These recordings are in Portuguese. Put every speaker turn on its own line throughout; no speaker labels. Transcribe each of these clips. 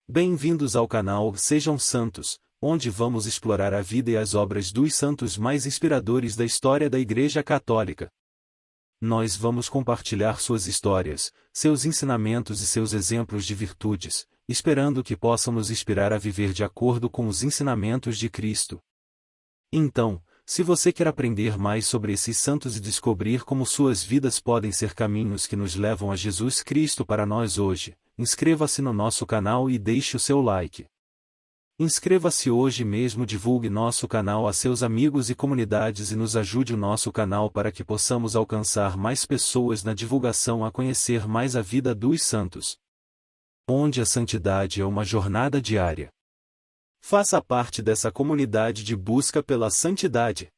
Bem-vindos ao canal Sejam Santos, onde vamos explorar a vida e as obras dos santos mais inspiradores da história da Igreja Católica. Nós vamos compartilhar suas histórias, seus ensinamentos e seus exemplos de virtudes, esperando que possam nos inspirar a viver de acordo com os ensinamentos de Cristo. Então, se você quer aprender mais sobre esses santos e descobrir como suas vidas podem ser caminhos que nos levam a Jesus Cristo para nós hoje, inscreva-se no nosso canal e deixe o seu like. Inscreva-se hoje mesmo, divulgue nosso canal a seus amigos e comunidades e nos ajude o nosso canal para que possamos alcançar mais pessoas na divulgação a conhecer mais a vida dos santos. Onde a santidade é uma jornada diária. Faça parte dessa comunidade de busca pela santidade.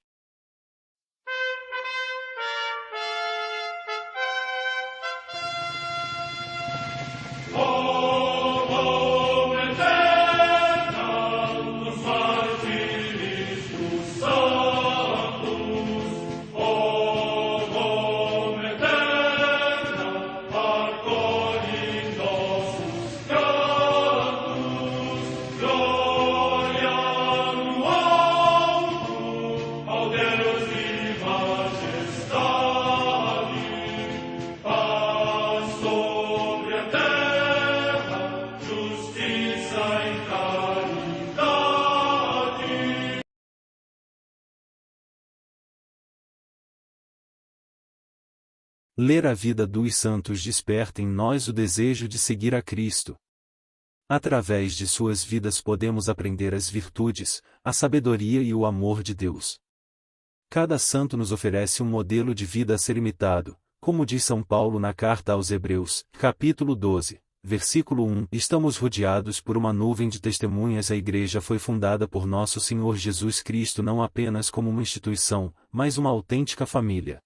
Ler a vida dos santos desperta em nós o desejo de seguir a Cristo. Através de suas vidas podemos aprender as virtudes, a sabedoria e o amor de Deus. Cada santo nos oferece um modelo de vida a ser imitado, como diz São Paulo na carta aos Hebreus, capítulo 12, versículo 1. Estamos rodeados por uma nuvem de testemunhas. A Igreja foi fundada por nosso Senhor Jesus Cristo não apenas como uma instituição, mas uma autêntica família.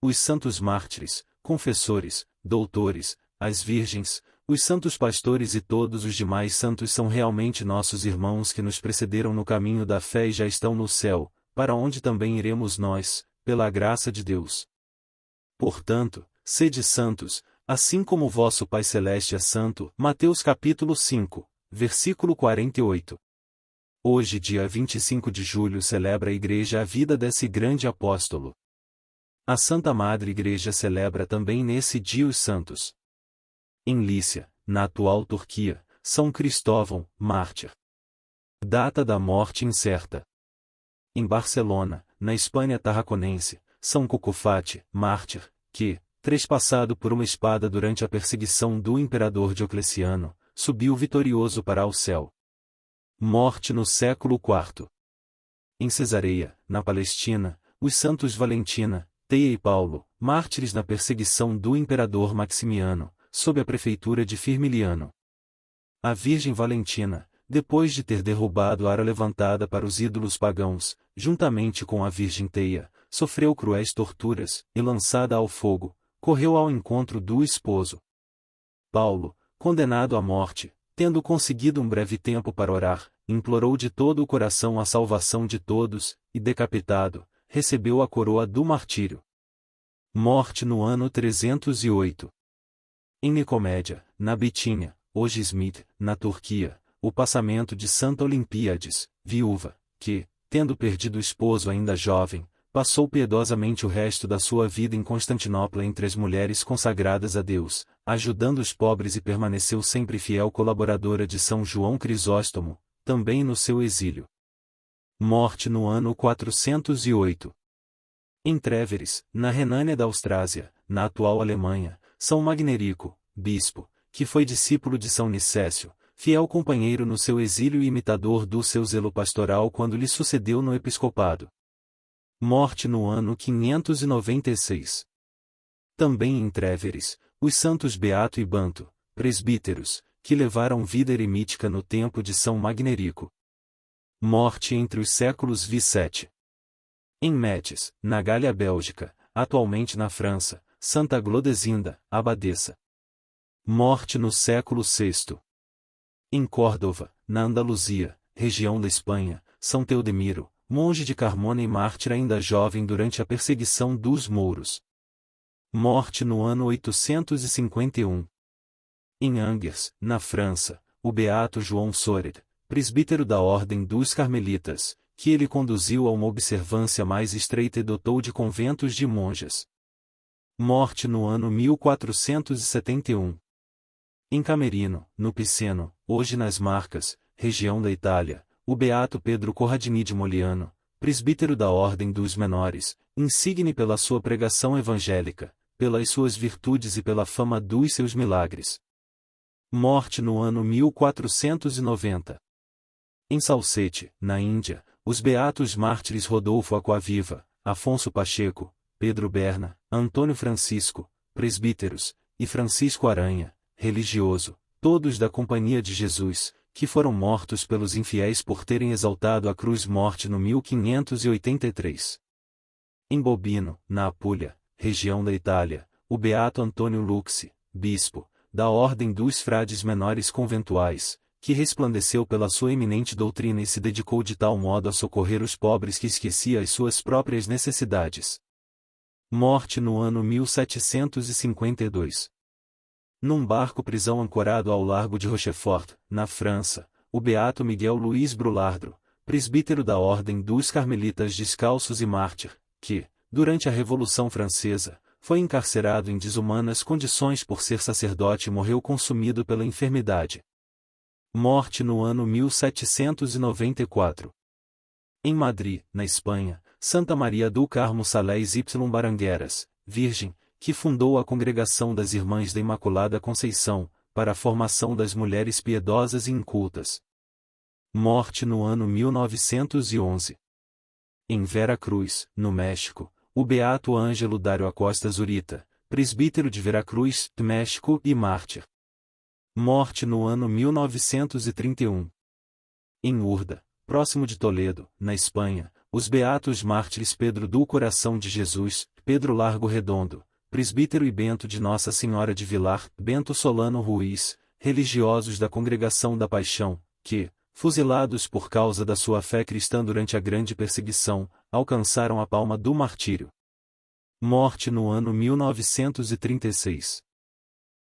Os santos mártires, confessores, doutores, as virgens, os santos pastores e todos os demais santos são realmente nossos irmãos que nos precederam no caminho da fé e já estão no céu, para onde também iremos nós, pela graça de Deus. Portanto, sede santos, assim como vosso Pai Celeste é santo. Mateus capítulo 5, versículo 48. Hoje, dia 25 de julho, celebra a Igreja a vida desse grande apóstolo. A Santa Madre Igreja celebra também nesse dia os santos. Em Lícia, na atual Turquia, São Cristóvão, mártir. Data da morte incerta. Em Barcelona, na Espanha tarraconense, São Cucufate, mártir, que, trespassado por uma espada durante a perseguição do imperador Diocleciano, subiu vitorioso para o céu. Morte no século IV. Em Cesareia, na Palestina, os santos Valentina, Teia e Paulo, mártires na perseguição do imperador Maximiano, sob a prefeitura de Firmiliano. A Virgem Valentina, depois de ter derrubado a Ara levantada para os ídolos pagãos, juntamente com a Virgem Teia, sofreu cruéis torturas, e lançada ao fogo, correu ao encontro do esposo. Paulo, condenado à morte, tendo conseguido um breve tempo para orar, implorou de todo o coração a salvação de todos, e decapitado, recebeu a coroa do martírio. Morte no ano 308. Em Nicomédia, na Bitínia, hoje Smith, na Turquia, o passamento de Santa Olimpíades, viúva, que, tendo perdido o esposo ainda jovem, passou piedosamente o resto da sua vida em Constantinopla entre as mulheres consagradas a Deus, ajudando os pobres, e permaneceu sempre fiel colaboradora de São João Crisóstomo, também no seu exílio. Morte no ano 408. Em Treveris, na Renânia da Austrásia, na atual Alemanha, São Magnerico, bispo, que foi discípulo de São Nicésio, fiel companheiro no seu exílio e imitador do seu zelo pastoral quando lhe sucedeu no episcopado. Morte no ano 596. Também em Treveris, os santos Beato e Banto, presbíteros, que levaram vida eremítica no tempo de São Magnerico. Morte entre os séculos VII. Em Metz, na Gália Bélgica, atualmente na França, Santa Glodesinda, abadesa. Morte no século VI. Em Córdoba, na Andaluzia, região da Espanha, São Teodemiro, monge de Carmona e mártir ainda jovem durante a perseguição dos mouros. Morte no ano 851. Em Angers, na França, o beato João Soret, presbítero da Ordem dos Carmelitas, que ele conduziu a uma observância mais estreita e dotou de conventos de monjas. Morte no ano 1471. Em Camerino, no Piceno, hoje nas Marcas, região da Itália, o beato Pedro Corradini de Moliano, presbítero da Ordem dos Menores, insigne pela sua pregação evangélica, pelas suas virtudes e pela fama dos seus milagres. Morte no ano 1490. Em Salsete, na Índia, os beatos mártires Rodolfo Aquaviva, Afonso Pacheco, Pedro Berna, Antônio Francisco, presbíteros, e Francisco Aranha, religioso, todos da Companhia de Jesus, que foram mortos pelos infiéis por terem exaltado a cruz-morte no 1583. Em Bobino, na Apulia, região da Itália, o beato Antônio Luxi, bispo, da Ordem dos Frades Menores Conventuais, que resplandeceu pela sua eminente doutrina e se dedicou de tal modo a socorrer os pobres que esquecia as suas próprias necessidades. Morte no ano 1752. Num barco-prisão ancorado ao largo de Rochefort, na França, o beato Miguel Luiz Brulardro, presbítero da Ordem dos Carmelitas Descalços e mártir, que, durante a Revolução Francesa, foi encarcerado em desumanas condições por ser sacerdote e morreu consumido pela enfermidade. Morte no ano 1794. Em Madrid, na Espanha, Santa Maria do Carmo Salés y Barangueras, virgem, que fundou a Congregação das Irmãs da Imaculada Conceição, para a formação das mulheres piedosas e incultas. Morte no ano 1911. Em Vera Cruz, no México, o beato Ângelo Dário Acosta Zurita, presbítero de Veracruz, México e mártir. Morte no ano 1931. Em Urda, próximo de Toledo, na Espanha, os beatos mártires Pedro do Coração de Jesus, Pedro Largo Redondo, presbítero e Bento de Nossa Senhora de Vilar, Bento Solano Ruiz, religiosos da Congregação da Paixão, que, fuzilados por causa da sua fé cristã durante a grande perseguição, alcançaram a palma do martírio. Morte no ano 1936.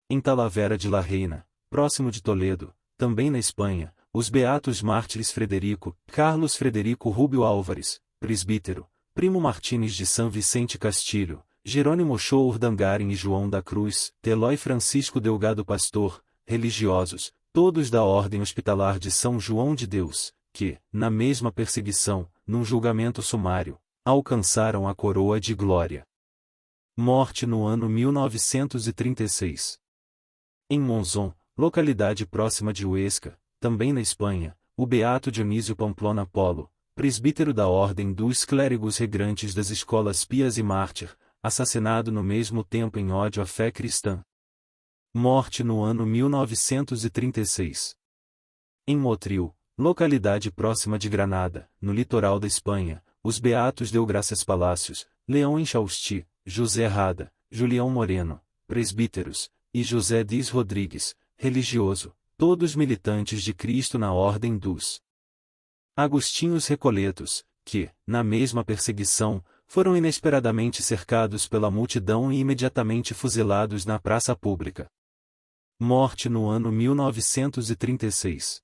Em Talavera de la Reina, próximo de Toledo, também na Espanha, os beatos mártires Frederico, Carlos Frederico Rubio Álvares, presbítero, Primo Martínez de São Vicente Castilho, Jerônimo Ochoa Urdangarin e João da Cruz, Eloy Francisco Delgado Pastor, religiosos, todos da Ordem Hospitalar de São João de Deus, que, na mesma perseguição, num julgamento sumário, alcançaram a coroa de glória. Morte no ano 1936. Em Monzón, localidade próxima de Huesca, também na Espanha, o beato Dionísio Pamplona Polo, presbítero da Ordem dos Clérigos Regrantes das Escolas Pias e Mártir, assassinado no mesmo tempo em ódio à fé cristã. Morte no ano 1936. Em Motril, localidade próxima de Granada, no litoral da Espanha, os beatos Deogracias Palácios, Leão Enxausti, José Rada, Julião Moreno, presbíteros, e José Diz Rodrigues, religioso, todos militantes de Cristo na Ordem dos Agostinhos Recoletos, que, na mesma perseguição, foram inesperadamente cercados pela multidão e imediatamente fuzilados na praça pública. Morte no ano 1936.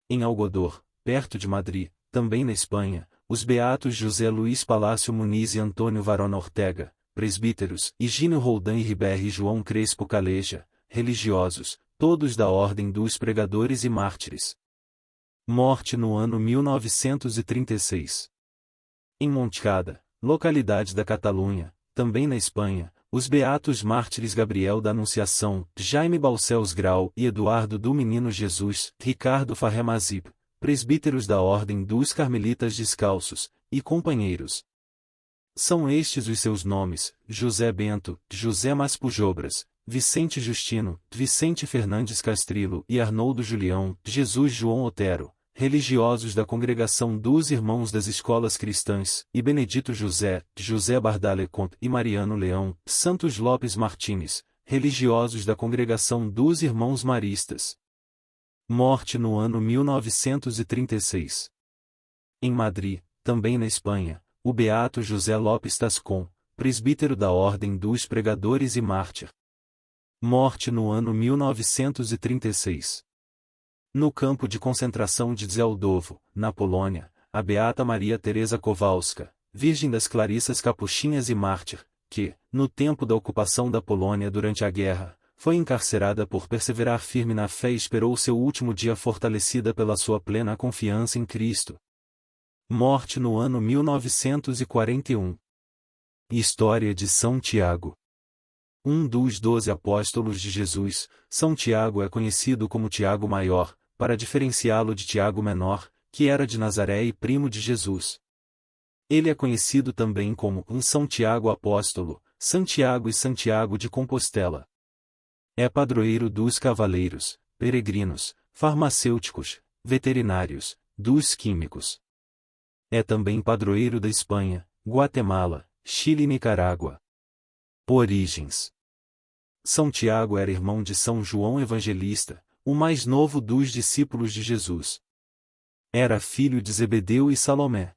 Em Algodor, perto de Madrid, também na Espanha, os beatos José Luís Palácio Muniz e Antônio Varona Ortega, presbíteros, Higínio Roldan e Ribéry e João Crespo Caleja, religiosos, todos da Ordem dos Pregadores e Mártires. Morte no ano 1936. Em Montcada, localidade da Catalunha, também na Espanha, os beatos mártires Gabriel da Anunciação, Jaime Balcells Grau e Eduardo do Menino Jesus, Ricardo Farremazib, presbíteros da Ordem dos Carmelitas Descalços, e companheiros. São estes os seus nomes: José Bento, José Maspujobras, Vicente Justino, Vicente Fernandes Castrillo e Arnoldo Julião, Jesus João Otero, religiosos da Congregação dos Irmãos das Escolas Cristãs, e Benedito José, José Bardalecont e Mariano Leão, Santos Lopes Martínez, religiosos da Congregação dos Irmãos Maristas. Morte no ano 1936. Em Madrid, também na Espanha, o beato José Lopes Tascon, presbítero da Ordem dos Pregadores e mártir. Morte no ano 1936. No campo de concentração de Zełdowo, na Polônia, a beata Maria Teresa Kowalska, Virgem das Clarissas Capuchinhas e mártir, que, no tempo da ocupação da Polônia durante a guerra, foi encarcerada por perseverar firme na fé e esperou seu último dia fortalecida pela sua plena confiança em Cristo. Morte no ano 1941. História de São Tiago. Um dos 12 apóstolos de Jesus, São Tiago é conhecido como Tiago Maior, para diferenciá-lo de Tiago Menor, que era de Nazaré e primo de Jesus. Ele é conhecido também como São Tiago Apóstolo, Santiago e Santiago de Compostela. É padroeiro dos cavaleiros, peregrinos, farmacêuticos, veterinários, dos químicos. É também padroeiro da Espanha, Guatemala, Chile e Nicarágua. Origens. São Tiago era irmão de São João Evangelista, o mais novo dos discípulos de Jesus. Era filho de Zebedeu e Salomé.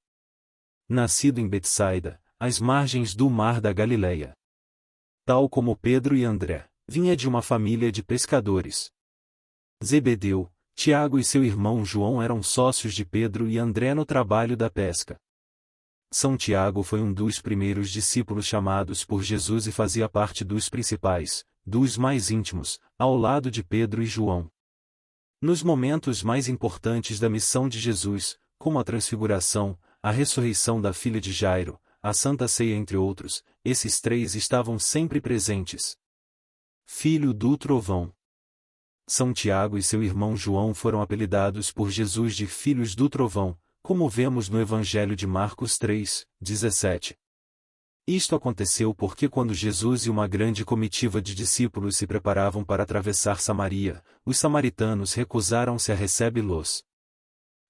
Nascido em Betsaida, às margens do Mar da Galileia. Tal como Pedro e André, vinha de uma família de pescadores. Zebedeu, Tiago e seu irmão João eram sócios de Pedro e André no trabalho da pesca. São Tiago foi um dos primeiros discípulos chamados por Jesus e fazia parte dos principais, dos mais íntimos, ao lado de Pedro e João. Nos momentos mais importantes da missão de Jesus, como a transfiguração, a ressurreição da filha de Jairo, a Santa Ceia entre outros, esses três estavam sempre presentes. Filho do Trovão. São Tiago e seu irmão João foram apelidados por Jesus de Filhos do Trovão, como vemos no Evangelho de Marcos 3, 17. Isto aconteceu porque quando Jesus e uma grande comitiva de discípulos se preparavam para atravessar Samaria, os samaritanos recusaram-se a recebê-los.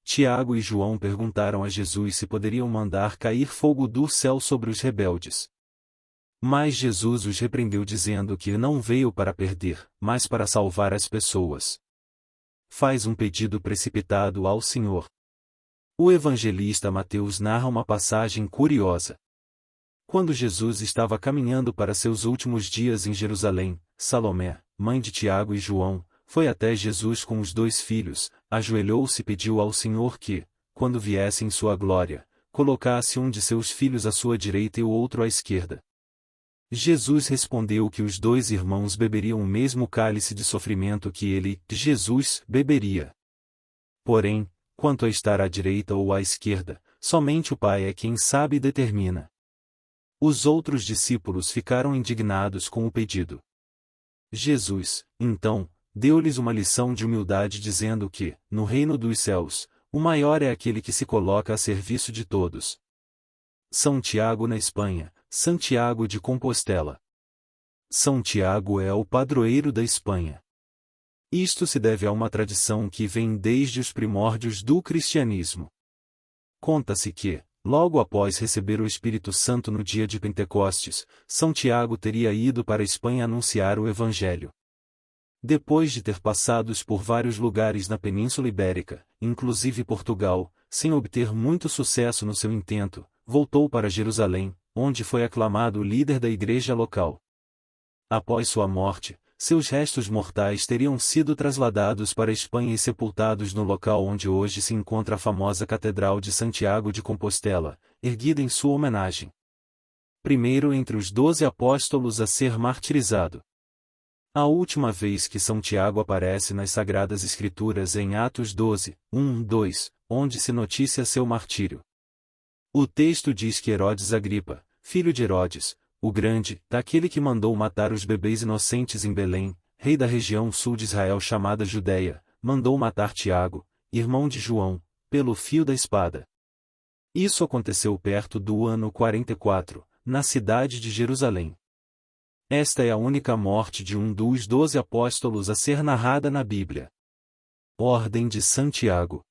Tiago e João perguntaram a Jesus se poderiam mandar cair fogo do céu sobre os rebeldes. Mas Jesus os repreendeu dizendo que não veio para perder, mas para salvar as pessoas. Faz um pedido precipitado ao Senhor. O evangelista Mateus narra uma passagem curiosa. Quando Jesus estava caminhando para seus últimos dias em Jerusalém, Salomé, mãe de Tiago e João, foi até Jesus com os dois filhos, ajoelhou-se e pediu ao Senhor que, quando viesse em sua glória, colocasse um de seus filhos à sua direita e o outro à esquerda. Jesus respondeu que os dois irmãos beberiam o mesmo cálice de sofrimento que ele, Jesus, beberia. Porém, quanto a estar à direita ou à esquerda, somente o Pai é quem sabe e determina. Os outros discípulos ficaram indignados com o pedido. Jesus, então, deu-lhes uma lição de humildade dizendo que, no reino dos céus, o maior é aquele que se coloca a serviço de todos. São Tiago na Espanha, Santiago de Compostela. São Tiago é o padroeiro da Espanha. Isto se deve a uma tradição que vem desde os primórdios do cristianismo. Conta-se que, logo após receber o Espírito Santo no dia de Pentecostes, São Tiago teria ido para a Espanha anunciar o Evangelho. Depois de ter passado por vários lugares na Península Ibérica, inclusive Portugal, sem obter muito sucesso no seu intento, voltou para Jerusalém, onde foi aclamado líder da igreja local. Após sua morte, seus restos mortais teriam sido trasladados para a Espanha e sepultados no local onde hoje se encontra a famosa Catedral de Santiago de Compostela, erguida em sua homenagem. Primeiro entre os 12 apóstolos a ser martirizado. A última vez que São Tiago aparece nas Sagradas Escrituras é em Atos 12, 1-2, onde se noticia seu martírio. O texto diz que Herodes Agripa, filho de Herodes, o Grande, daquele que mandou matar os bebês inocentes em Belém, rei da região sul de Israel chamada Judeia, mandou matar Tiago, irmão de João, pelo fio da espada. Isso aconteceu perto do ano 44, na cidade de Jerusalém. Esta é a única morte de um dos 12 apóstolos a ser narrada na Bíblia. Ordem de Santiago.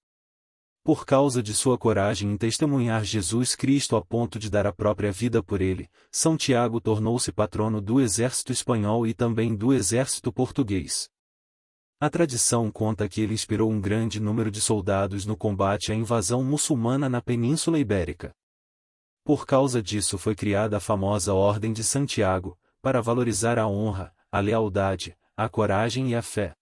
Por causa de sua coragem em testemunhar Jesus Cristo a ponto de dar a própria vida por ele, São Tiago tornou-se patrono do exército espanhol e também do exército português. A tradição conta que ele inspirou um grande número de soldados no combate à invasão muçulmana na Península Ibérica. Por causa disso foi criada a famosa Ordem de Santiago, para valorizar a honra, a lealdade, a coragem e a fé.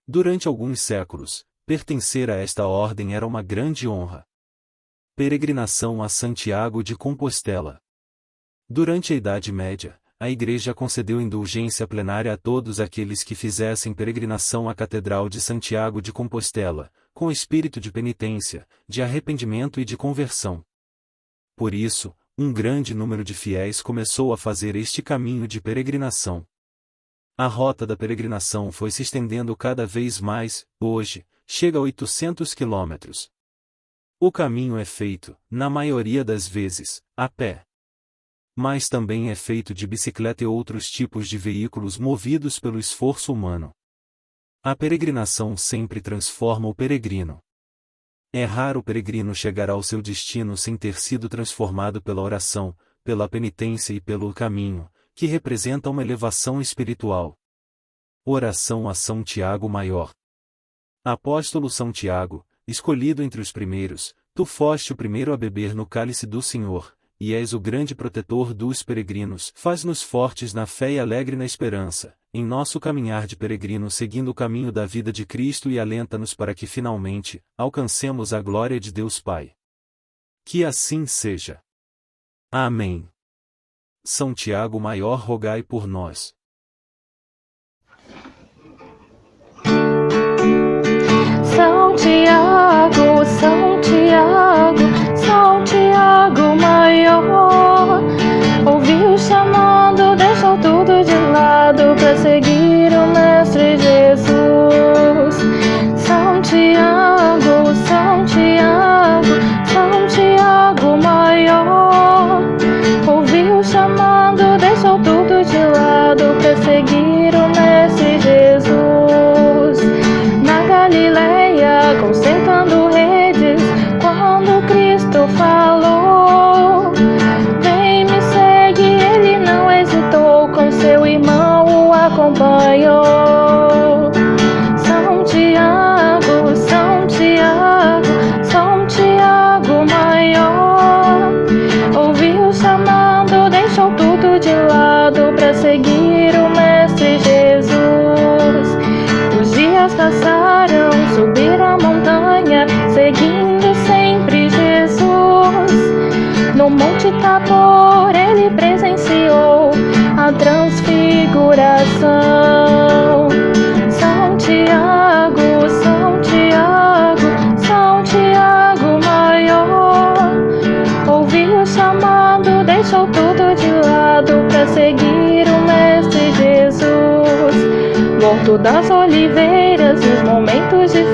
Durante alguns séculos, Pertencer a esta ordem era uma grande honra. Peregrinação a Santiago de Compostela. Durante a Idade Média, a Igreja concedeu indulgência plenária a todos aqueles que fizessem peregrinação à Catedral de Santiago de Compostela, com espírito de penitência, de arrependimento e de conversão. Por isso, um grande número de fiéis começou a fazer este caminho de peregrinação. A rota da peregrinação foi se estendendo cada vez mais, hoje, chega a 800 quilômetros. O caminho é feito, na maioria das vezes, a pé. Mas também é feito de bicicleta e outros tipos de veículos movidos pelo esforço humano. A peregrinação sempre transforma o peregrino. É raro o peregrino chegar ao seu destino sem ter sido transformado pela oração, pela penitência e pelo caminho, que representa uma elevação espiritual. Oração a São Tiago Maior. Apóstolo São Tiago, escolhido entre os primeiros, tu foste o primeiro a beber no cálice do Senhor, e és o grande protetor dos peregrinos. Faz-nos fortes na fé e alegre na esperança, em nosso caminhar de peregrino seguindo o caminho da vida de Cristo e alenta-nos para que finalmente, alcancemos a glória de Deus Pai. Que assim seja. Amém. São Tiago Maior, rogai por nós.
São Tiago, São Tiago, São Tiago Maior, ouviu chamando, deixou tudo de lado para seguir o Mestre Jesus. São Tiago, São Tiago, São Tiago Maior, ouviu chamando, deixou tudo de lado para seguir o Mestre Jesus. Na Galileia, consertando redes, quando Cristo falou, vem me segue, ele não hesitou, com seu irmão o acompanhou. São Tiago, São Tiago, São Tiago Maior, ouviu chamando, deixou tudo de lado para seguir o Mestre Jesus. Os dias passaram, subiram a montanha, seguindo sempre Jesus. No Monte Tabor ele presenciou a transfiguração. São Tiago, São Tiago, São Tiago Maior, ouviu chamando, deixou tudo de lado para seguir o Mestre Jesus. No Alto das Oliveiras, nos momentos difíceis,